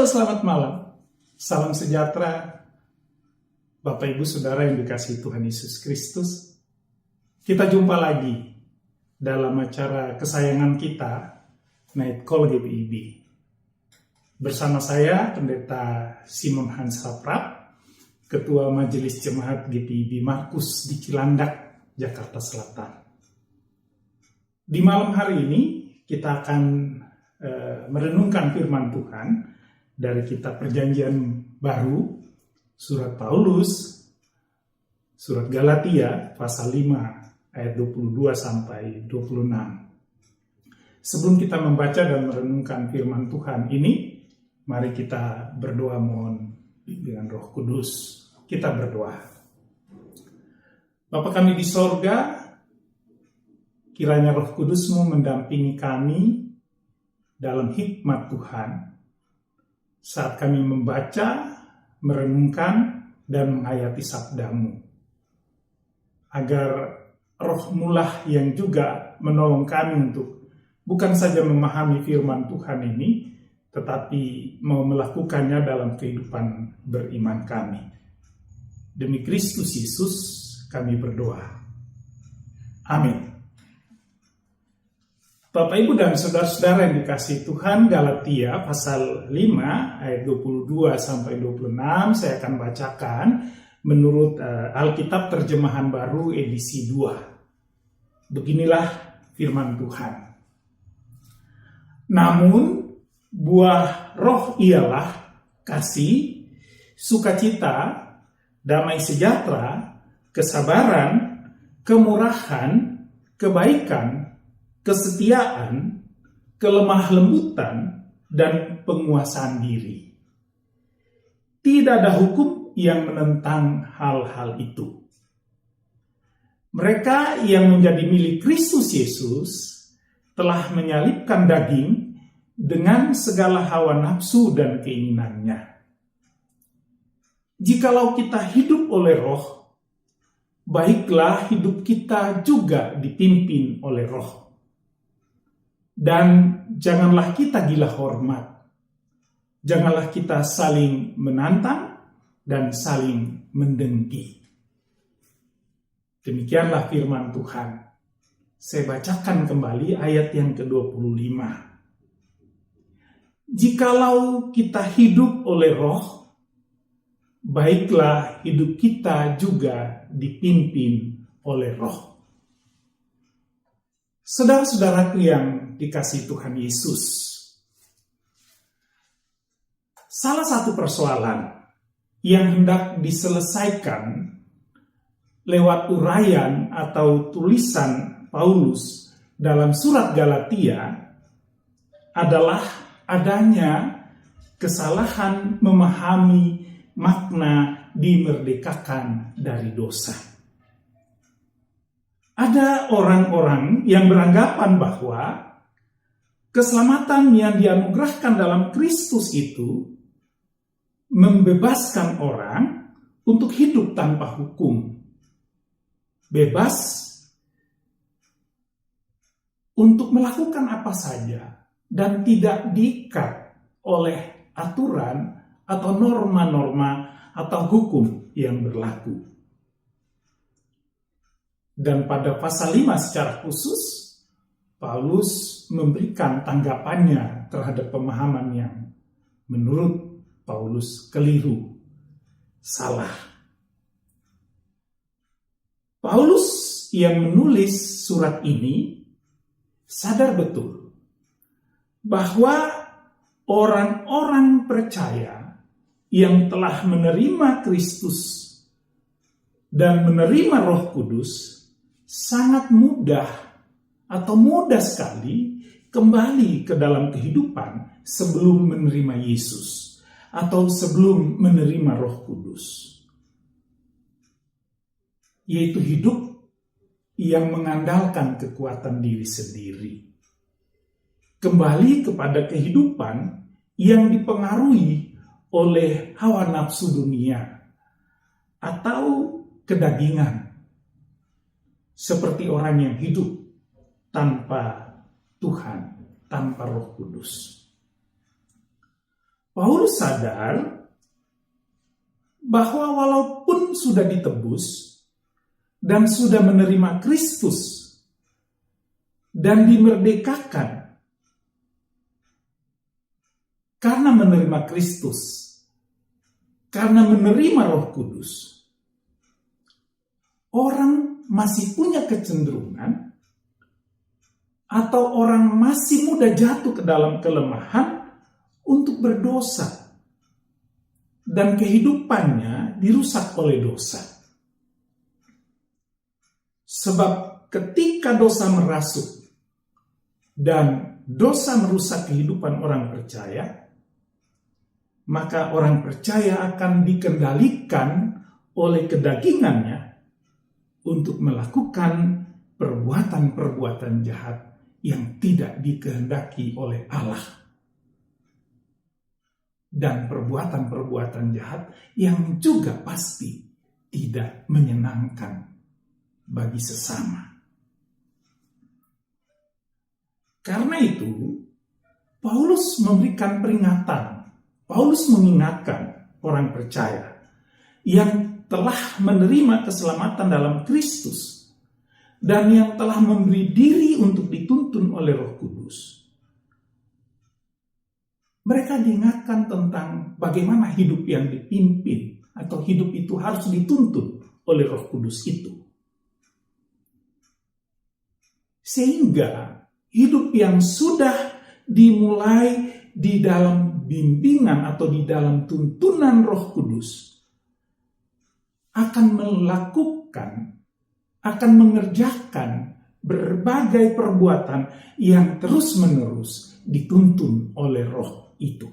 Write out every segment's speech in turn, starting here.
Halo, selamat malam. Salam sejahtera, Bapak Ibu Saudara yang dikasihi Tuhan Yesus Kristus. Kita jumpa lagi dalam acara kesayangan kita, Night Call GBIB. Bersama saya, Pendeta Simon Hans Haprap, Ketua Majelis Jemaat GBIB Markus di Cilandak, Jakarta Selatan. Di malam hari ini, kita akan merenungkan firman Tuhan dari kitab Perjanjian Baru, surat Paulus, surat Galatia, pasal 5, ayat 22 sampai 26. Sebelum kita membaca dan merenungkan firman Tuhan ini, mari kita berdoa mohon bimbingan Roh Kudus. Kita berdoa. Bapa kami di sorga, kiranya Roh Kudus-Mu mendampingi kami dalam hikmat Tuhan, saat kami membaca, merenungkan, dan menghayati sabda-Mu. Agar Roh-Mu lah yang juga menolong kami untuk bukan saja memahami firman Tuhan ini, tetapi mau melakukannya dalam kehidupan beriman kami. Demi Kristus Yesus kami berdoa. Amin. Bapak, Ibu, dan saudara-saudara yang dikasihi Tuhan, Galatia pasal 5 ayat 22 sampai 26 saya akan bacakan menurut Alkitab Terjemahan Baru edisi 2. Beginilah firman Tuhan. Namun buah roh ialah kasih, sukacita, damai sejahtera, kesabaran, kemurahan, kebaikan, kesetiaan, kelemah lembutan, dan penguasaan diri. Tidak ada hukum yang menentang hal-hal itu. Mereka yang menjadi milik Kristus Yesus telah menyalibkan daging dengan segala hawa nafsu dan keinginannya. Jikalau kita hidup oleh Roh, baiklah hidup kita juga dipimpin oleh Roh. Dan janganlah kita gila hormat. Janganlah kita saling menantang dan saling mendengki. Demikianlah firman Tuhan. Saya bacakan kembali ayat yang ke-25. Jikalau kita hidup oleh Roh, baiklah hidup kita juga dipimpin oleh Roh. Saudara-saudaraku yang dikasihi Tuhan Yesus, salah satu persoalan yang hendak diselesaikan lewat uraian atau tulisan Paulus dalam surat Galatia adalah adanya kesalahan memahami makna dimerdekakan dari dosa. Ada orang-orang yang beranggapan bahwa keselamatan yang dianugerahkan dalam Kristus itu membebaskan orang untuk hidup tanpa hukum. Bebas untuk melakukan apa saja dan tidak diikat oleh aturan atau norma-norma atau hukum yang berlaku. Dan pada pasal 5 secara khusus, Paulus memberikan tanggapannya terhadap pemahaman yang menurut Paulus keliru, salah. Paulus yang menulis surat ini sadar betul bahwa orang-orang percaya yang telah menerima Kristus dan menerima Roh Kudus sangat mudah atau mudah sekali kembali ke dalam kehidupan sebelum menerima Yesus atau sebelum menerima Roh Kudus, yaitu hidup yang mengandalkan kekuatan diri sendiri, kembali kepada kehidupan yang dipengaruhi oleh hawa nafsu dunia atau kedagingan, seperti orang yang hidup tanpa Tuhan, tanpa Roh Kudus. Paulus sadar bahwa walaupun sudah ditebus dan sudah menerima Kristus dan dimerdekakan karena menerima Kristus, karena menerima Roh Kudus, orang masih punya kecenderungan atau orang masih mudah jatuh ke dalam kelemahan untuk berdosa, dan kehidupannya dirusak oleh dosa. Sebab ketika dosa merasuk dan dosa merusak kehidupan orang percaya, maka orang percaya akan dikendalikan oleh kedagingannya untuk melakukan perbuatan-perbuatan jahat yang tidak dikehendaki oleh Allah. Dan perbuatan-perbuatan jahat yang juga pasti tidak menyenangkan bagi sesama. Karena itu, Paulus memberikan peringatan. Paulus mengingatkan orang percaya yang telah menerima keselamatan dalam Kristus dan yang telah memberi diri untuk dituntun oleh Roh Kudus. Mereka diingatkan tentang bagaimana hidup yang dipimpin atau hidup itu harus dituntun oleh Roh Kudus itu. Sehingga hidup yang sudah dimulai di dalam bimbingan atau di dalam tuntunan Roh Kudus akan melakukan, akan mengerjakan berbagai perbuatan yang terus-menerus dituntun oleh Roh itu.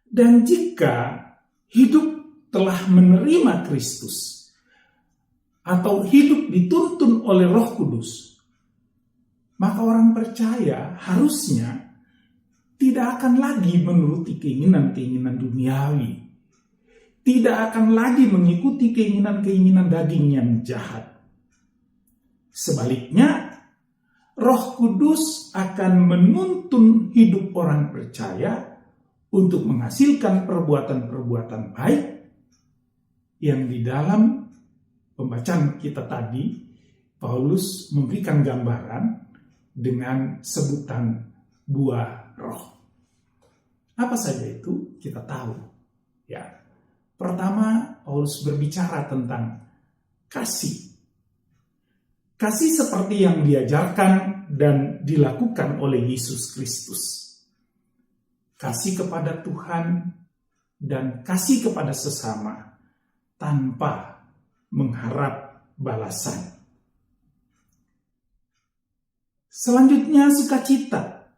Dan jika hidup telah menerima Kristus atau hidup dituntun oleh Roh Kudus, maka orang percaya harusnya tidak akan lagi menuruti keinginan-keinginan duniawi, tidak akan lagi mengikuti keinginan-keinginan daging yang jahat. Sebaliknya, Roh Kudus akan menuntun hidup orang percaya untuk menghasilkan perbuatan-perbuatan baik yang di dalam pembacaan kita tadi, Paulus memberikan gambaran dengan sebutan buah roh. Apa saja itu kita tahu. Ya, pertama, Paulus berbicara tentang kasih. Kasih seperti yang diajarkan dan dilakukan oleh Yesus Kristus. Kasih kepada Tuhan dan kasih kepada sesama tanpa mengharap balasan. Selanjutnya, sukacita.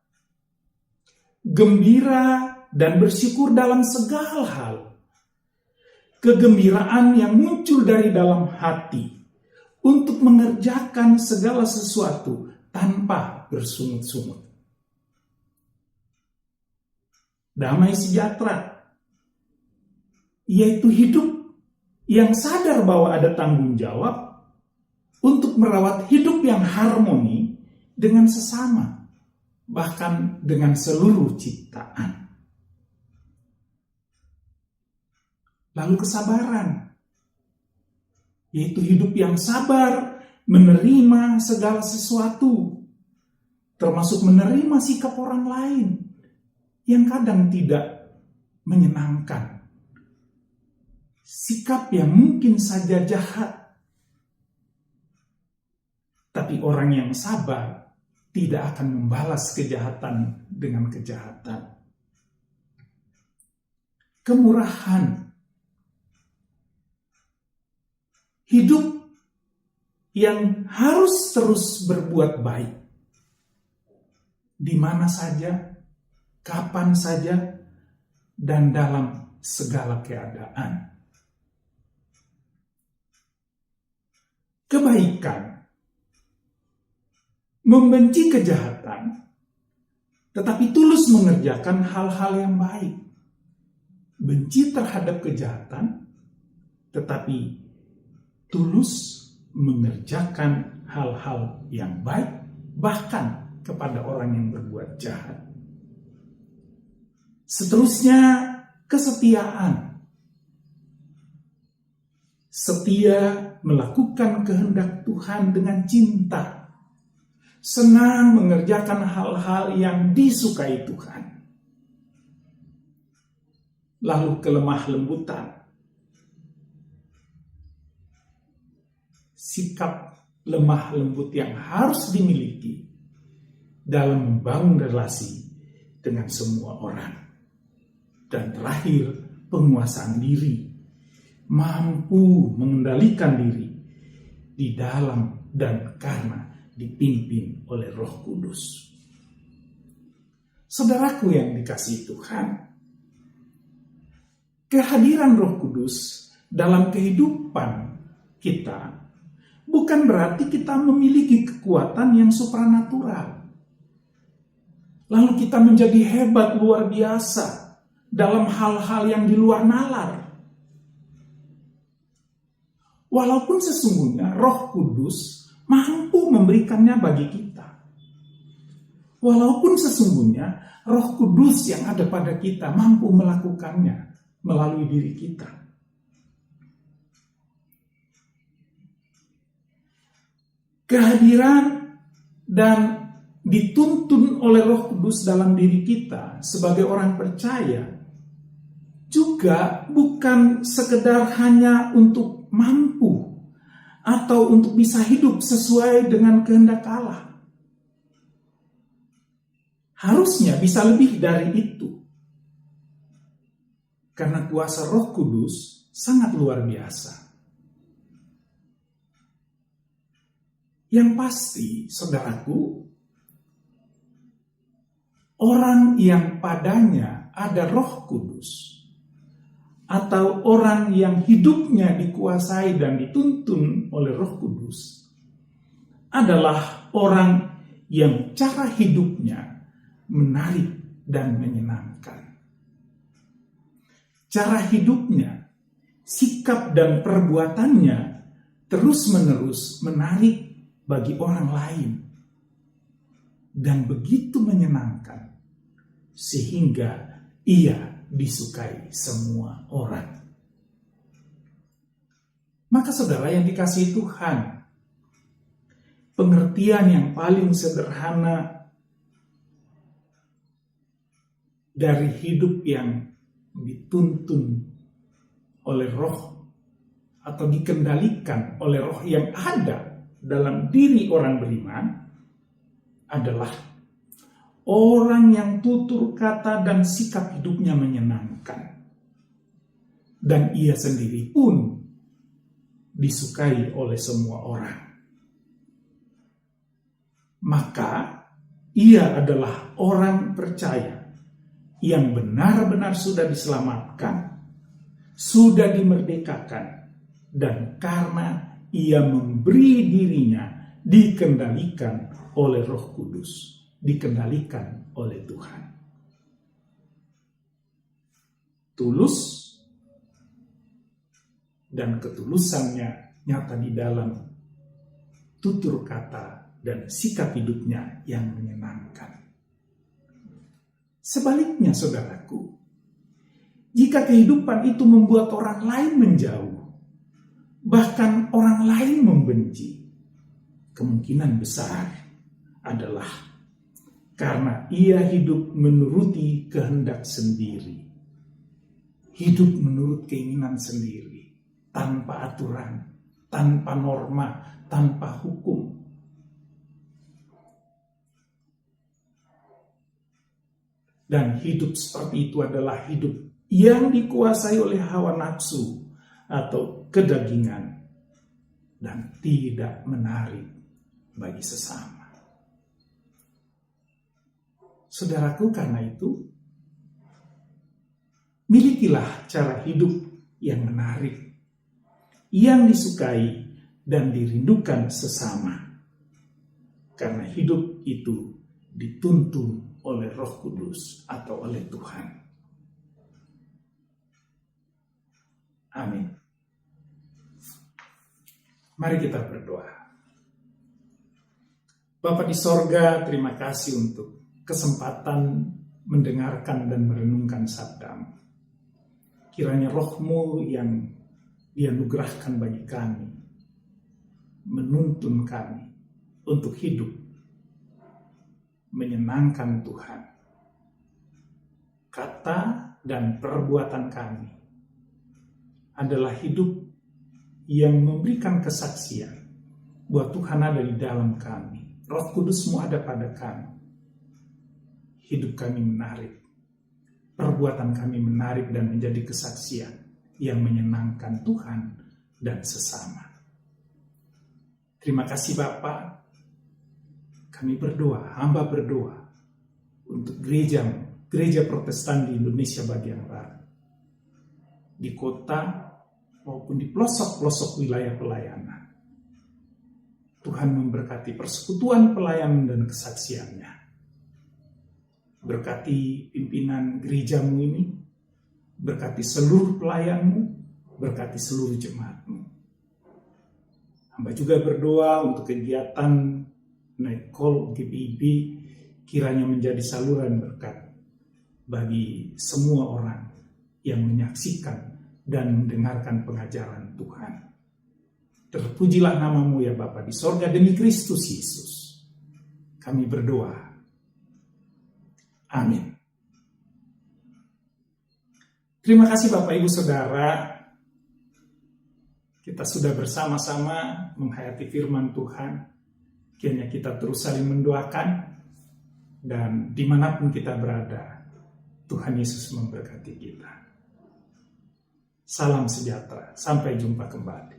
Gembira dan bersyukur dalam segala hal. Kegembiraan yang muncul dari dalam hati untuk mengerjakan segala sesuatu tanpa bersungut-sungut. Damai sejahtera, yaitu hidup yang sadar bahwa ada tanggung jawab untuk merawat hidup yang harmoni dengan sesama, bahkan dengan seluruh ciptaan. Lalu kesabaran, yaitu hidup yang sabar, menerima segala sesuatu, termasuk menerima sikap orang lain yang kadang tidak menyenangkan. Sikap yang mungkin saja jahat, tapi orang yang sabar tidak akan membalas kejahatan dengan kejahatan. Kemurahan, hidup yang harus terus berbuat baik. Di mana saja, kapan saja, dan dalam segala keadaan. Kebaikan, membenci kejahatan, tetapi tulus mengerjakan hal-hal yang baik. Benci terhadap kejahatan, tetapi tulus mengerjakan hal-hal yang baik, bahkan kepada orang yang berbuat jahat. Seterusnya, kesetiaan. Setia melakukan kehendak Tuhan dengan cinta. Senang mengerjakan hal-hal yang disukai Tuhan. Lalu kelemah lembutan. Sikap lemah lembut yang harus dimiliki dalam membangun relasi dengan semua orang. Dan terakhir, penguasaan diri. Mampu mengendalikan diri di dalam dan karena dipimpin oleh Roh Kudus. Saudaraku yang dikasihi Tuhan, kehadiran Roh Kudus dalam kehidupan kita bukan berarti kita memiliki kekuatan yang supranatural. Lalu kita menjadi hebat luar biasa dalam hal-hal yang di luar nalar. Walaupun sesungguhnya Roh Kudus mampu memberikannya bagi kita. Walaupun sesungguhnya Roh Kudus yang ada pada kita mampu melakukannya melalui diri kita. Kehadiran dan dituntun oleh Roh Kudus dalam diri kita sebagai orang percaya juga bukan sekedar hanya untuk mampu atau untuk bisa hidup sesuai dengan kehendak Allah. Harusnya bisa lebih dari itu. Karena kuasa Roh Kudus sangat luar biasa. Yang pasti, saudaraku, orang yang padanya ada Roh Kudus atau orang yang hidupnya dikuasai dan dituntun oleh Roh Kudus adalah orang yang cara hidupnya menarik dan menyenangkan. Cara hidupnya, sikap dan perbuatannya terus-menerus menarik bagi orang lain dan begitu menyenangkan sehingga ia disukai semua orang. Maka saudara yang dikasihi Tuhan, pengertian yang paling sederhana dari hidup yang dituntun oleh Roh atau dikendalikan oleh Roh yang ada dalam diri orang beriman adalah orang yang tutur kata dan sikap hidupnya menyenangkan. Dan ia sendiri pun disukai oleh semua orang. Maka ia adalah orang percaya yang benar-benar sudah diselamatkan, sudah dimerdekakan, dan karena ia memberi dirinya dikendalikan oleh Roh Kudus, dikendalikan oleh Tuhan. Tulus dan ketulusannya nyata di dalam tutur kata dan sikap hidupnya yang menyenangkan. Sebaliknya, saudaraku, jika kehidupan itu membuat orang lain menjauh, bahkan orang lain membenci, kemungkinan besar adalah karena ia hidup menuruti kehendak sendiri. Hidup menurut keinginan sendiri, tanpa aturan, tanpa norma, tanpa hukum. Dan hidup seperti itu adalah hidup yang dikuasai oleh hawa nafsu atau kedagingan dan tidak menarik bagi sesama. Saudaraku, karena itu, milikilah cara hidup yang menarik, yang disukai dan dirindukan sesama. Karena hidup itu dituntun oleh Roh Kudus atau oleh Tuhan. Amin. Mari kita berdoa. Bapa di sorga, terima kasih untuk kesempatan mendengarkan dan merenungkan sabda-Mu. Kiranya Roh-Mu yang dianugerahkan bagi kami, menuntun kami untuk hidup menyenangkan Tuhan. Kata dan perbuatan kami adalah hidup yang memberikan kesaksian bahwa Tuhan ada di dalam kami. Roh Kudus-Mu ada pada kami. Hidup kami menarik, perbuatan kami menarik dan menjadi kesaksian yang menyenangkan Tuhan dan sesama. Terima kasih Bapa. Kami berdoa, hamba berdoa untuk gereja Protestan di Indonesia bagian Barat, di kota maupun di pelosok-pelosok wilayah pelayanan. Tuhan memberkati persekutuan pelayanan dan kesaksiannya. Berkati pimpinan gereja-Mu ini, berkati seluruh pelayan-Mu, berkati seluruh jemaat-Mu. Hamba juga berdoa untuk kegiatan Night Call GPIB kiranya menjadi saluran berkat bagi semua orang yang menyaksikan dan mendengarkan pengajaran Tuhan. Terpujilah nama-Mu ya Bapa di sorga demi Kristus Yesus. Kami berdoa. Amin. Terima kasih Bapak Ibu Saudara. Kita sudah bersama-sama menghayati firman Tuhan. Kiranya kita terus saling mendoakan. Dan dimanapun kita berada, Tuhan Yesus memberkati kita. Salam sejahtera. Sampai jumpa kembali.